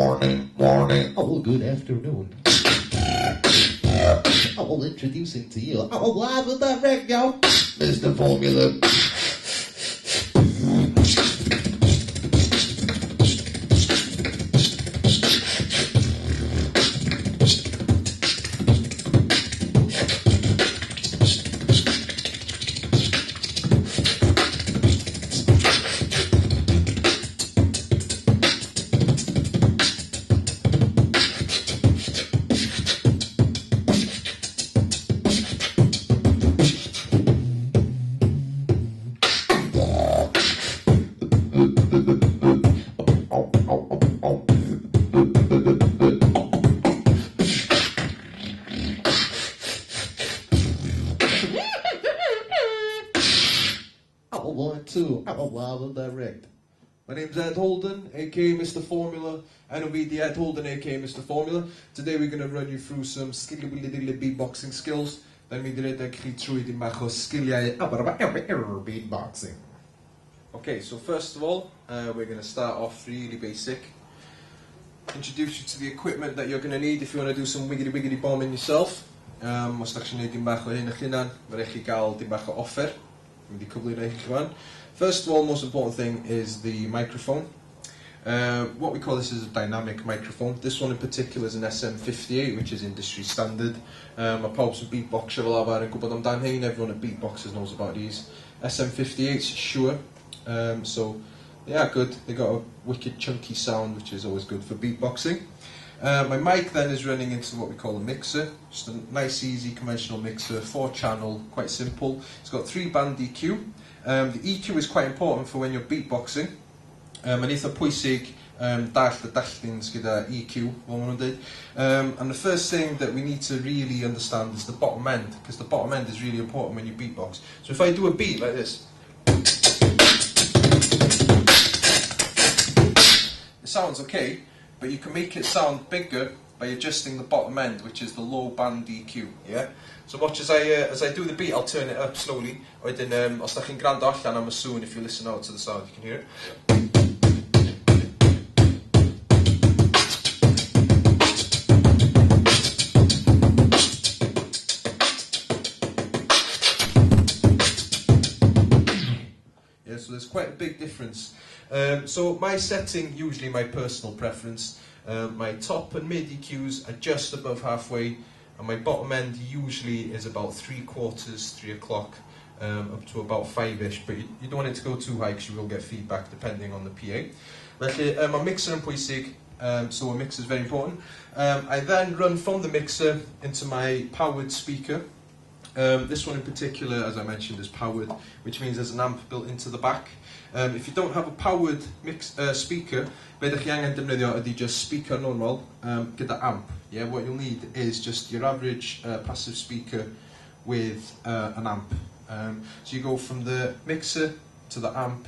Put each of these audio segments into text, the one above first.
Morning. Oh, good afternoon. Oh, introducing to you. Oh, live with that wreck, yo. Mr. Formula. Oh, 1, 2. Oh, live with direct. My name's Ed Holden, aka Mr. Formula, and it'll be the Ed Holden, aka Mr. Formula. Today we're going to run you through some skilly beatboxing skills. Dan mi redeg chi trwy dim bach o sgiliau beatboxing. Okay, so first of all, we're going to start off really basic. Introduce you to the equipment that you're going to need if you want to do some wiggity bombing yourself. Os da chi'n neud dim bach o hyn eich hunan, fe rech chi gael dim bach o offer. Mynd i cyflwyno eich rwan. First of all, most important thing is the microphone. What we call this is a dynamic microphone. This one in particular is an SM58, which is industry standard. Mae pawb sy'n beatboxer fel arfer yn gwybod amdan hyn. Everyone at beatboxers knows about these. SM58's Shure. So, yeah, good. They got a wicked chunky sound, which is always good for beatboxing. My mic then is running into what we call a mixer. Just a nice, easy, conventional mixer, 4-channel, quite simple. It's got 3-band EQ. The EQ is quite important for when you're beatboxing. Mae'n eitha pwysig dall y dalltins gyda EQ, fel maen nhw'n dweud. And the first thing that we need to really understand is the bottom end, because the bottom end is really important when you beatbox. So if I do a beat like this, it sounds okay, but you can make it sound bigger by adjusting the bottom end, which is the low band EQ. Yeah. So watch as I do the beat, I'll turn it up slowly. Wedyn, os da chi'n gwrando allan am y sŵn, if you listen out to the sound, you can hear it. Yeah, so there's quite a big difference. So my setting, usually my personal preference, my top and mid EQs are just above halfway, and my bottom end usually is about 3/4, 3 o'clock, up to about 5-ish, but you don't want it to go too high because you will get feedback depending on the PA. Felly, my mixer yn pwysig, so a mixer is very important. I then run from the mixer into my powered speaker. This one in particular, as I mentioned, is powered, which means there's an amp built into the back. If you don't have a powered speaker, be ydych chi angen defnyddio ydy just speaker normal gyda amp. Yeah, what you'll need is just your average passive speaker with an amp. So you go from the mixer to the amp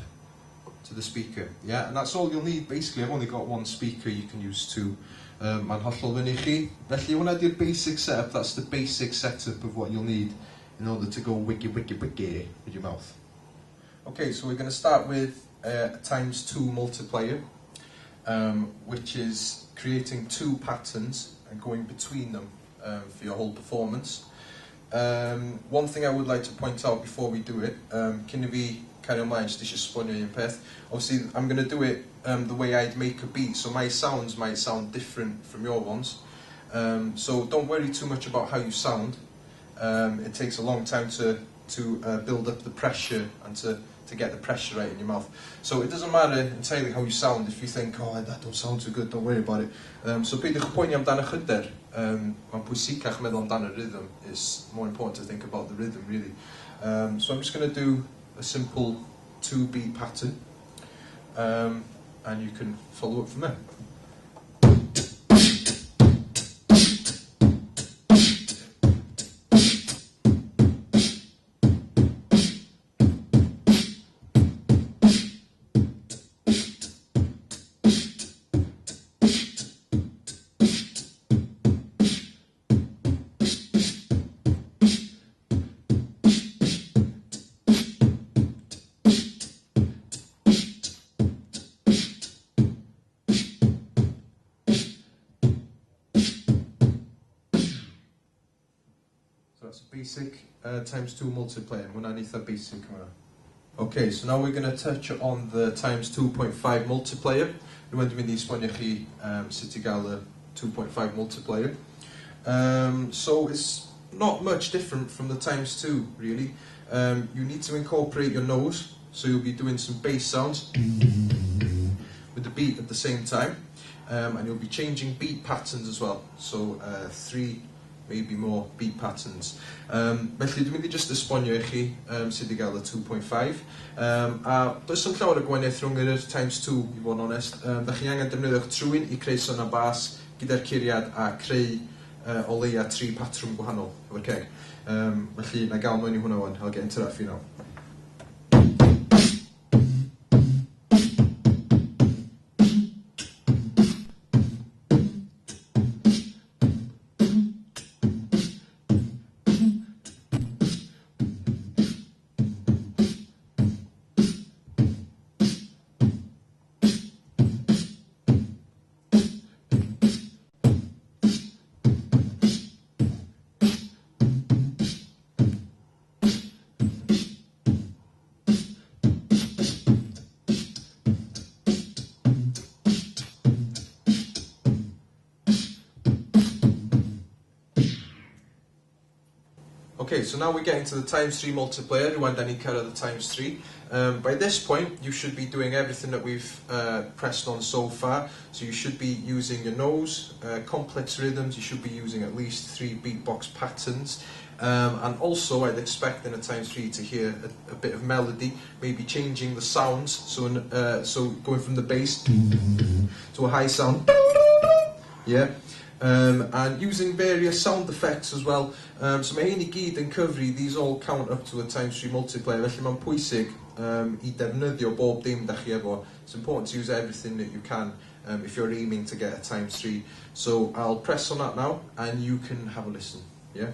to the speaker. Yeah, and that's all you'll need basically. I've only got one speaker, you can use two. Mae'n hollol fyny chi. Felly hwnna di'r basic setup, that's the basic setup of what you'll need in order to go wiggy with your mouth. Okay, so we're going to start with a ×2 multiplier, which is creating 2 patterns and going between them for your whole performance. One thing I would like to point out before we do it, cyn I fi cario ymlaen, jyst eisiau sbonio un peth. Obviously, I'm going to do it the way I'd make a beat, so my sounds might sound different from your ones. So don't worry too much about how you sound. It takes a long time to build up the pressure and to get the pressure right in your mouth. So it doesn't matter entirely how you sound. If you think, oh, that don't sound too good, don't worry about it. So peidiwch poeni amdano chyder. Mae'n pwysicach meddwl amdano rhythm. It's more important to think about the rhythm, really. So I'm just going to do a simple 2-beat pattern, and you can follow it from there. That's a basic times 2 multiplier. Hwnna'n eitha basic yma. Okay, so now we're going to touch on the times 2.5 multiplier. Rwy'n mynd I esbonio chi sut I gael y 2.5 multiplier. So it's not much different from the times 2, really. You need to incorporate your nose, so you'll be doing some bass sounds with the beat at the same time. And you'll be changing beat patterns as well, so 3, maybe more beat patterns. Felly dwi'n mynd I just esbonio I chi sut I gael y 2.5. A does yn llawer o gwahaniaeth rhwng yr times 2, I fod yn onest. Da chi angen defnyddio'ch trwyn I creu son a bas gyda'r curiad a creu o leia 3 patrwm gwahanol efo'r ceg. Felly na gael mewn I hwnna wan, I'll get into that for you now. Okay, so now we're getting to the times 3 multiplier. Rwan da ni'n cyrraedd the times 3. By this point, you should be doing everything that we've pressed on so far. So you should be using your nose, complex rhythms. You should be using at least 3 beatbox patterns. And also, I'd expect in a times 3 to hear a bit of melody, maybe changing the sounds. So going from the bass to a high sound. Yeah. And using various sound effects as well. So mae hyn I gyd yn cyfri, these all count up to a times 3 multiplier, felly mae'n pwysig I defnyddio bob dim da chi efo. It's important to use everything that you can if you're aiming to get a times 3. So I'll press on that now and you can have a listen. Yeah?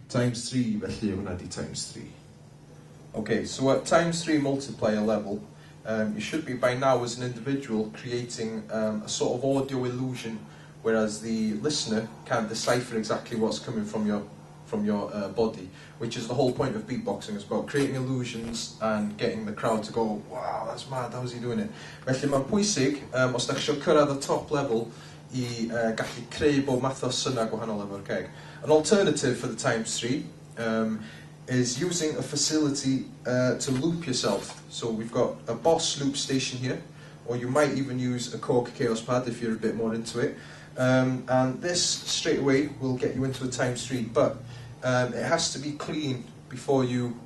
Times 3, felly hwnna di times 3. Okay, so at times 3 multiplier level, you should be by now as an individual creating a sort of audio illusion, whereas the listener can't decipher exactly what's coming from your body, which is the whole point of beatboxing. It's about creating illusions and getting the crowd to go, wow, that's mad, how's he doing it? Felly mae'n pwysig, os da chi eisiau cyrraedd y top level, I gallu creu bob math o syna gwahanol efo'r ceg. An alternative for the times 3 is using a facility to loop yourself. So we've got a Boss loop station here, or you might even use a Korg Chaos Pad if you're a bit more into it. And this straight away will get you into a times 3, but it has to be clean before you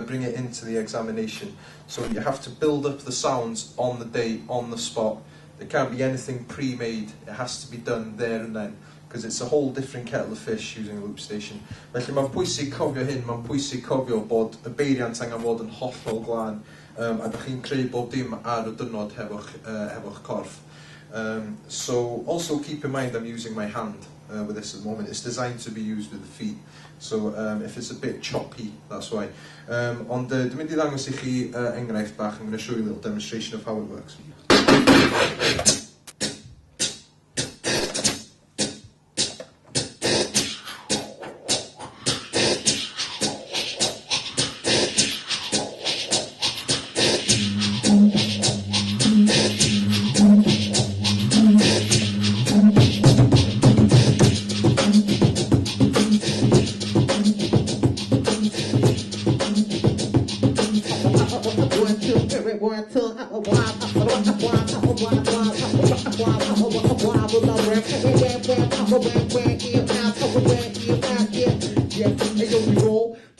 bring it into the examination. So you have to build up the sounds on the day, on the spot. There can't be anything pre-made, it has to be done there and then, because it's a whole different kettle of fish using a loop station. Felly mae'n pwysig cofio hyn, mae'n pwysig cofio bod y beiriant angen fod yn hollol glân, a da chi'n creu bob dim ar y dynod hefo'ch corff. So also keep in mind I'm using my hand with this at the moment. It's designed to be used with the feet, so if it's a bit choppy, that's why. Ond dwi'n mynd I ddangos I chi enghraifft bach. I'm going to show you a little demonstration of how it works.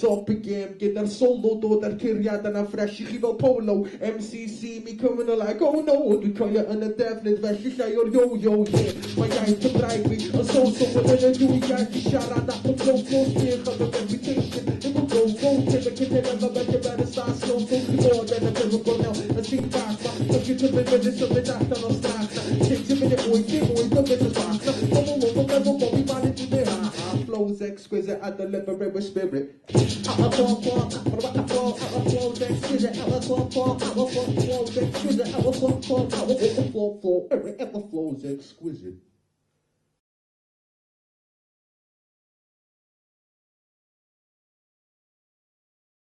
Top game, get that solo, do that curiad and a fresh chivo polo. MCC, me coming like, oh no, we call you on a definite veshish, your yo, yeah. My guys to drive me, a so, within a new guy, shout out that the flow, here, of the reputation. It will go, take a kid, never bet you better start slow, so more than a physical now. A sing back, look you to the minutes of the doctor of stacks. 6 minute boy, the business box. We managed to do flows exquisite and the liberator spirit. Flows exquisite.